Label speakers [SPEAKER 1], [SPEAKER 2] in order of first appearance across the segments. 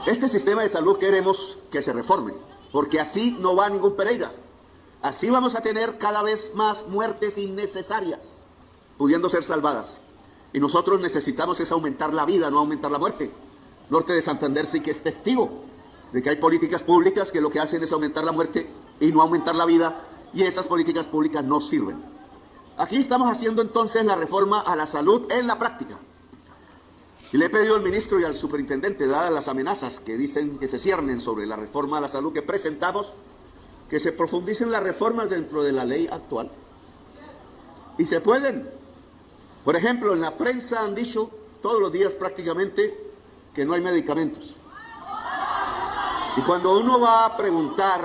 [SPEAKER 1] Este sistema de salud queremos que se reforme, porque así no va ningún Pereira. Así vamos a tener cada vez más muertes innecesarias, pudiendo ser salvadas. Y nosotros necesitamos es aumentar la vida, no aumentar la muerte. Norte de Santander sí que es testigo de que hay políticas públicas que lo que hacen es aumentar la muerte y no aumentar la vida, y esas políticas públicas no sirven. Aquí estamos haciendo entonces la reforma a la salud en la práctica. Y le he pedido al ministro y al superintendente, dadas las amenazas que dicen que se ciernen sobre la reforma a la salud que presentamos, que se profundicen las reformas dentro de la ley actual. Y se pueden. Por ejemplo, en la prensa han dicho todos los días prácticamente que no hay medicamentos. Y cuando uno va a preguntar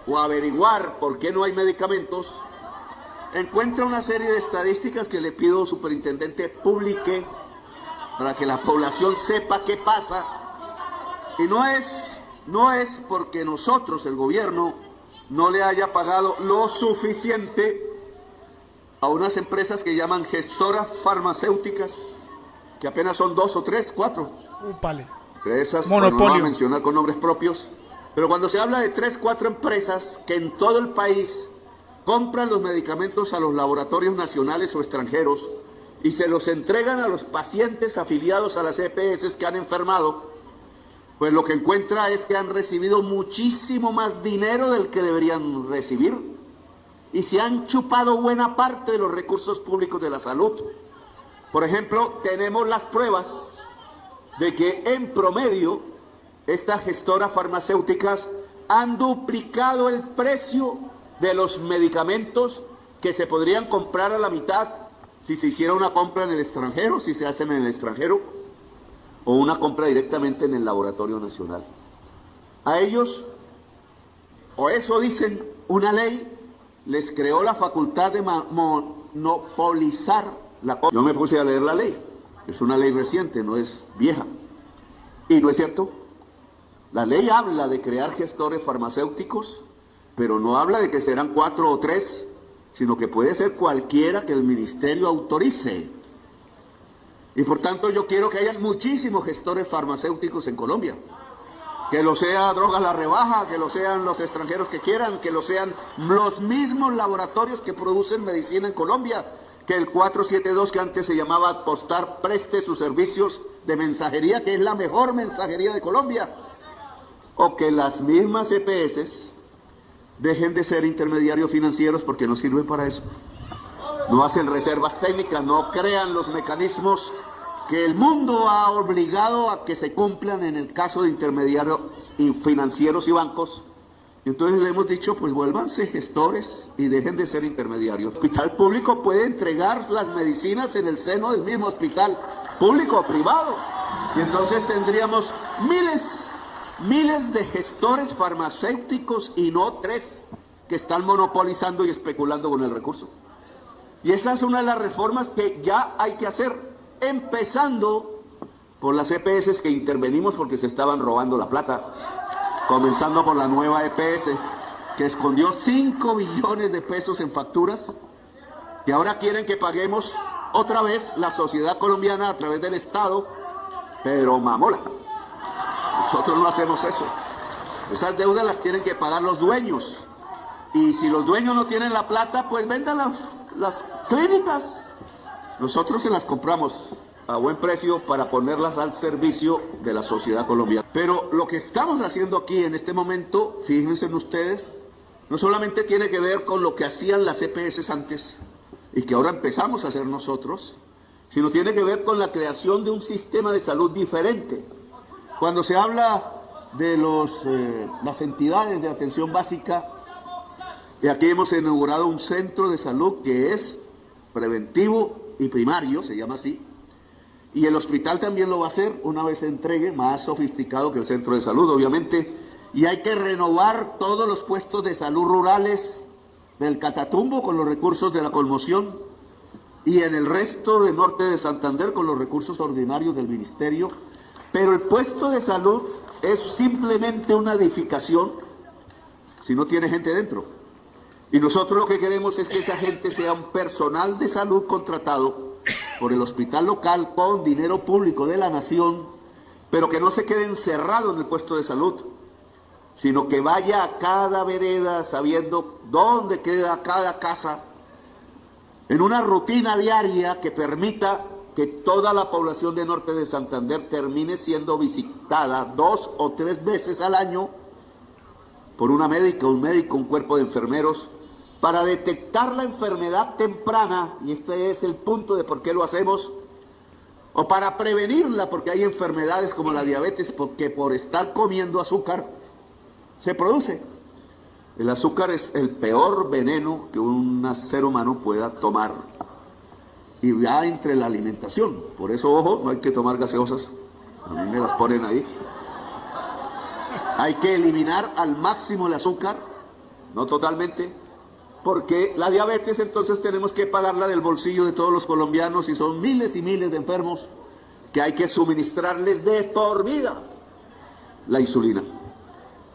[SPEAKER 1] o a averiguar por qué no hay medicamentos, encuentra una serie de estadísticas que le pido al superintendente publique para que la población sepa qué pasa. Y no es porque nosotros, el gobierno, no le haya pagado lo suficiente a unas empresas que llaman gestoras farmacéuticas, que apenas son 2 o 3, 4. Entre esas, bueno, no voy a mencionar con nombres propios, pero cuando se habla de 3, 4 empresas que en todo el país compran los medicamentos a los laboratorios nacionales o extranjeros y se los entregan a los pacientes afiliados a las EPS que han enfermado, pues lo que encuentra es que han recibido muchísimo más dinero del que deberían recibir y se han chupado buena parte de los recursos públicos de la salud. Por ejemplo, tenemos las pruebas de que en promedio estas gestoras farmacéuticas han duplicado el precio de los medicamentos que se podrían comprar a la mitad si se hiciera una compra en el extranjero, si se hacen en el extranjero, o una compra directamente en el laboratorio nacional. A ellos, o eso dicen, una ley les creó la facultad de monopolizar la compra. Yo me puse a leer la ley, es una ley reciente, no es vieja. Y no es cierto. La ley habla de crear gestores farmacéuticos, pero no habla de que serán 4 o 3, sino que puede ser cualquiera que el ministerio autorice. Y por tanto yo quiero que haya muchísimos gestores farmacéuticos en Colombia. Que lo sea Drogas La Rebaja, que lo sean los extranjeros que quieran, que lo sean los mismos laboratorios que producen medicina en Colombia, que el 472 que antes se llamaba Postar preste sus servicios de mensajería, que es la mejor mensajería de Colombia, o que las mismas EPS dejen de ser intermediarios financieros porque no sirven para eso. No hacen reservas técnicas, no crean los mecanismos que el mundo ha obligado a que se cumplan en el caso de intermediarios financieros y bancos. Entonces le hemos dicho, pues vuélvanse gestores y dejen de ser intermediarios. El hospital público puede entregar las medicinas en el seno del mismo hospital público o privado. Y entonces tendríamos miles de gestores farmacéuticos y no 3 que están monopolizando y especulando con el recurso. Y esa es una de las reformas que ya hay que hacer, empezando por las EPS que intervenimos porque se estaban robando la plata, comenzando por la nueva EPS que escondió 5 billones de pesos en facturas y ahora quieren que paguemos otra vez la sociedad colombiana a través del Estado, pero mamola. Nosotros no hacemos eso. Esas deudas las tienen que pagar los dueños. Y si los dueños no tienen la plata, pues vendan las clínicas. Nosotros se las compramos a buen precio para ponerlas al servicio de la sociedad colombiana. Pero lo que estamos haciendo aquí en este momento, fíjense ustedes, no solamente tiene que ver con lo que hacían las EPS antes y que ahora empezamos a hacer nosotros, sino tiene que ver con la creación de un sistema de salud diferente. Cuando se habla de las entidades de atención básica, y aquí hemos inaugurado un centro de salud que es preventivo y primario, se llama así, y el hospital también lo va a hacer una vez se entregue, más sofisticado que el centro de salud, obviamente, y hay que renovar todos los puestos de salud rurales del Catatumbo con los recursos de la Conmoción, y en el resto del norte de Santander con los recursos ordinarios del ministerio. Pero el puesto de salud es simplemente una edificación si no tiene gente dentro. Y nosotros lo que queremos es que esa gente sea un personal de salud contratado por el hospital local con dinero público de la nación pero que no se quede encerrado en el puesto de salud, sino que vaya a cada vereda sabiendo dónde queda cada casa, en una rutina diaria que permita que toda la población de Norte de Santander termine siendo visitada 2 o 3 veces al año por una médica, un médico, un cuerpo de enfermeros, para detectar la enfermedad temprana, y este es el punto de por qué lo hacemos, o para prevenirla, porque hay enfermedades como la diabetes, porque por estar comiendo azúcar se produce. El azúcar es el peor veneno que un ser humano pueda tomar, y va entre la alimentación. Por eso, ojo, no hay que tomar gaseosas, a mí me las ponen ahí. Hay que eliminar al máximo el azúcar, no totalmente, porque la diabetes entonces tenemos que pagarla del bolsillo de todos los colombianos, y son miles y miles de enfermos que hay que suministrarles de por vida la insulina.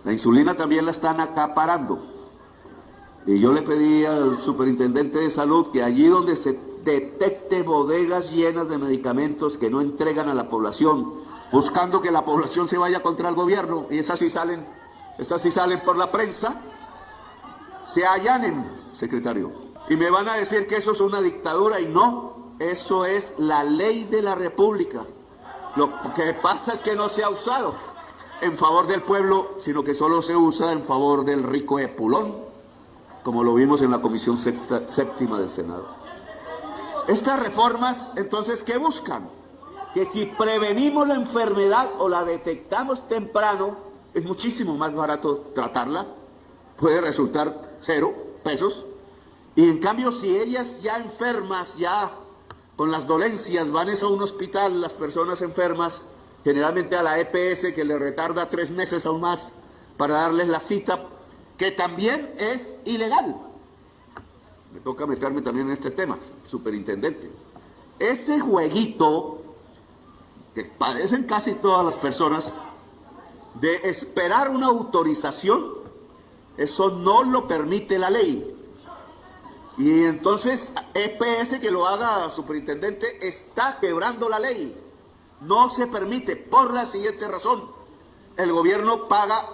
[SPEAKER 1] La insulina también la están acaparando. Y yo le pedí al superintendente de salud que allí donde se detecte bodegas llenas de medicamentos que no entregan a la población, buscando que la población se vaya contra el gobierno, y esas sí salen por la prensa, se allanen, secretario. Y me van a decir que eso es una dictadura, y no, eso es la ley de la República. Lo que pasa es que no se ha usado en favor del pueblo, sino que solo se usa en favor del rico epulón, como lo vimos en la Comisión Séptima del Senado. Estas reformas, entonces, ¿qué buscan? Que si prevenimos la enfermedad o la detectamos temprano, es muchísimo más barato tratarla, puede resultar 0 pesos, y en cambio si ellas ya enfermas, ya con las dolencias, van a un hospital, las personas enfermas, generalmente a la EPS, que le retarda 3 meses aún más para darles la cita, que también es ilegal. Me toca meterme también en este tema, superintendente. Ese jueguito que padecen casi todas las personas, de esperar una autorización, eso no lo permite la ley. Y entonces EPS que lo haga, superintendente, está quebrando la ley. No se permite, por la siguiente razón: el gobierno paga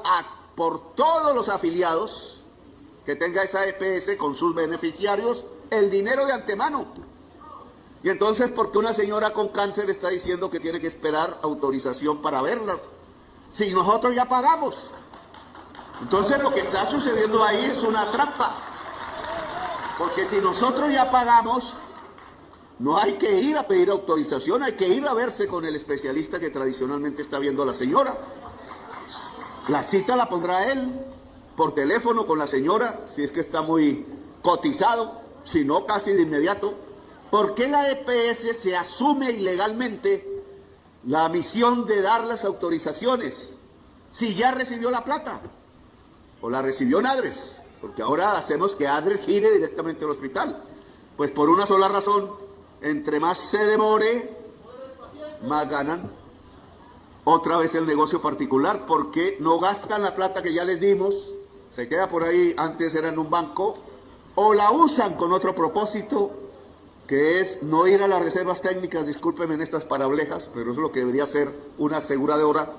[SPEAKER 1] por todos los afiliados que tenga esa EPS con sus beneficiarios el dinero de antemano. Y entonces, ¿por qué una señora con cáncer está diciendo que tiene que esperar autorización para verlas, si nosotros ya pagamos? Entonces lo que está sucediendo ahí es una trampa, porque si nosotros ya pagamos, no hay que ir a pedir autorización, hay que ir a verse con el especialista que tradicionalmente está viendo a la señora. La cita la pondrá él por teléfono con la señora, si es que está muy cotizado, si no, casi de inmediato. ¿Por qué la EPS se asume ilegalmente la misión de dar las autorizaciones si ya recibió la plata? ¿O la recibió en Adres? Porque ahora hacemos que Adres gire directamente al hospital. Pues por una sola razón: entre más se demore, más ganan. Otra vez el negocio particular, porque no gastan la plata que ya les dimos, se queda por ahí, antes era en un banco, o la usan con otro propósito, que es no ir a las reservas técnicas, discúlpenme en estas parablejas, pero eso es lo que debería ser una aseguradora,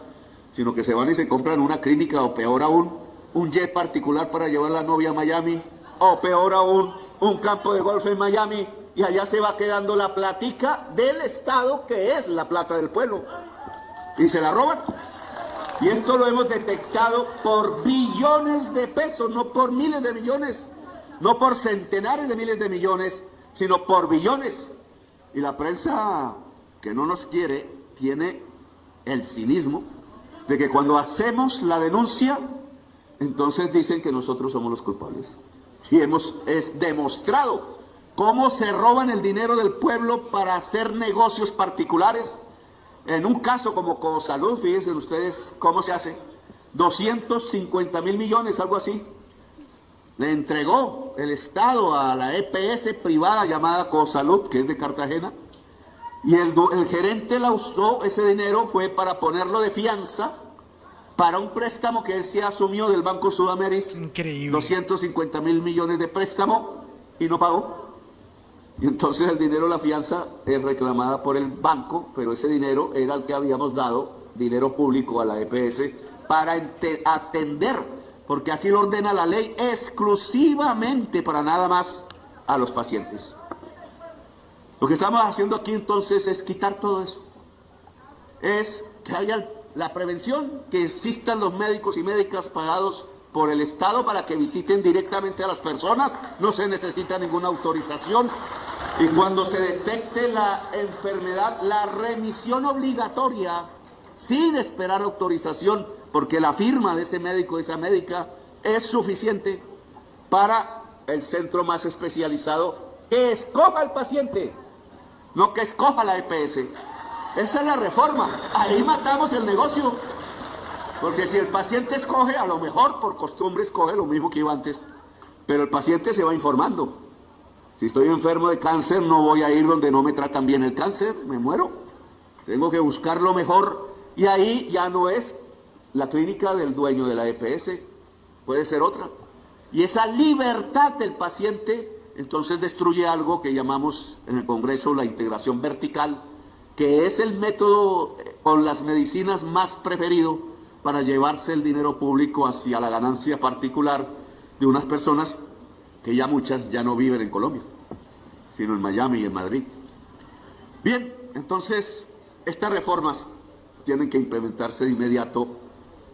[SPEAKER 1] sino que se van y se compran una clínica, o peor aún, un jet particular para llevar a la novia a Miami, o peor aún, un campo de golf en Miami, y allá se va quedando la platica del Estado, que es la plata del pueblo, y se la roban. Y esto lo hemos detectado por billones de pesos, no por miles de millones, no por centenares de miles de millones, sino por billones. Y la prensa, que no nos quiere, tiene el cinismo de que cuando hacemos la denuncia, entonces dicen que nosotros somos los culpables. Y es demostrado cómo se roban el dinero del pueblo para hacer negocios particulares. En un caso como Cosalud, fíjense ustedes cómo se hace: 250.000 millones, algo así, le entregó el Estado a la EPS privada llamada Cosalud, que es de Cartagena, y el gerente la usó, ese dinero fue para ponerlo de fianza para un préstamo que él se asumió del Banco Sudamericano. Increíble. 250.000 millones de préstamo, y no pagó. Y entonces el dinero, la fianza, es reclamada por el banco, pero ese dinero era el que habíamos dado dinero público a la EPS para atender, porque así lo ordena la ley, exclusivamente para nada más a los pacientes. Lo que estamos haciendo aquí entonces es quitar todo eso. Es que haya la prevención, que existan los médicos y médicas pagados por el Estado para que visiten directamente a las personas, no se necesita ninguna autorización. Y cuando se detecte la enfermedad, la remisión obligatoria, sin esperar autorización, porque la firma de ese médico, de esa médica, es suficiente para el centro más especializado que escoja al paciente, no que escoja la EPS. Esa es la reforma. Ahí matamos el negocio. Porque si el paciente escoge, a lo mejor por costumbre escoge lo mismo que iba antes, pero el paciente se va informando. Si estoy enfermo de cáncer, no voy a ir donde no me tratan bien el cáncer, me muero. Tengo que buscar lo mejor, y ahí ya no es la clínica del dueño de la EPS, puede ser otra. Y esa libertad del paciente entonces destruye algo que llamamos en el Congreso la integración vertical, que es el método con las medicinas más preferido para llevarse el dinero público hacia la ganancia particular de unas personas que ya muchas ya no viven en Colombia, sino en Miami y en Madrid. Bien, entonces estas reformas tienen que implementarse de inmediato.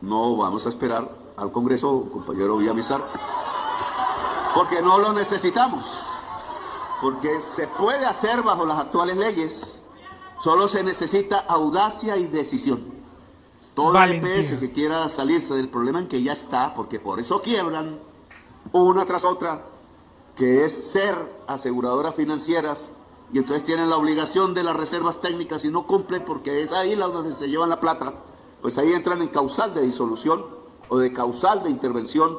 [SPEAKER 1] No vamos a esperar al Congreso, compañero Villamizar, porque no lo necesitamos, porque se puede hacer bajo las actuales leyes, solo se necesita audacia y decisión. Toda EPS que quiera salirse del problema en que ya está, porque por eso quiebran una tras otra, que es ser aseguradoras financieras, y entonces tienen la obligación de las reservas técnicas y no cumplen porque es ahí donde se llevan la plata, pues ahí entran en causal de disolución o de causal de intervención.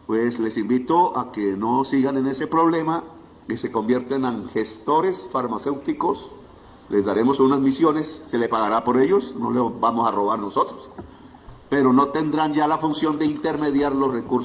[SPEAKER 1] Pues les invito a que no sigan en ese problema, que se convierten en gestores farmacéuticos. Les daremos unas misiones, se le pagará por ellos, no les vamos a robar nosotros, pero no tendrán ya la función de intermediar los recursos.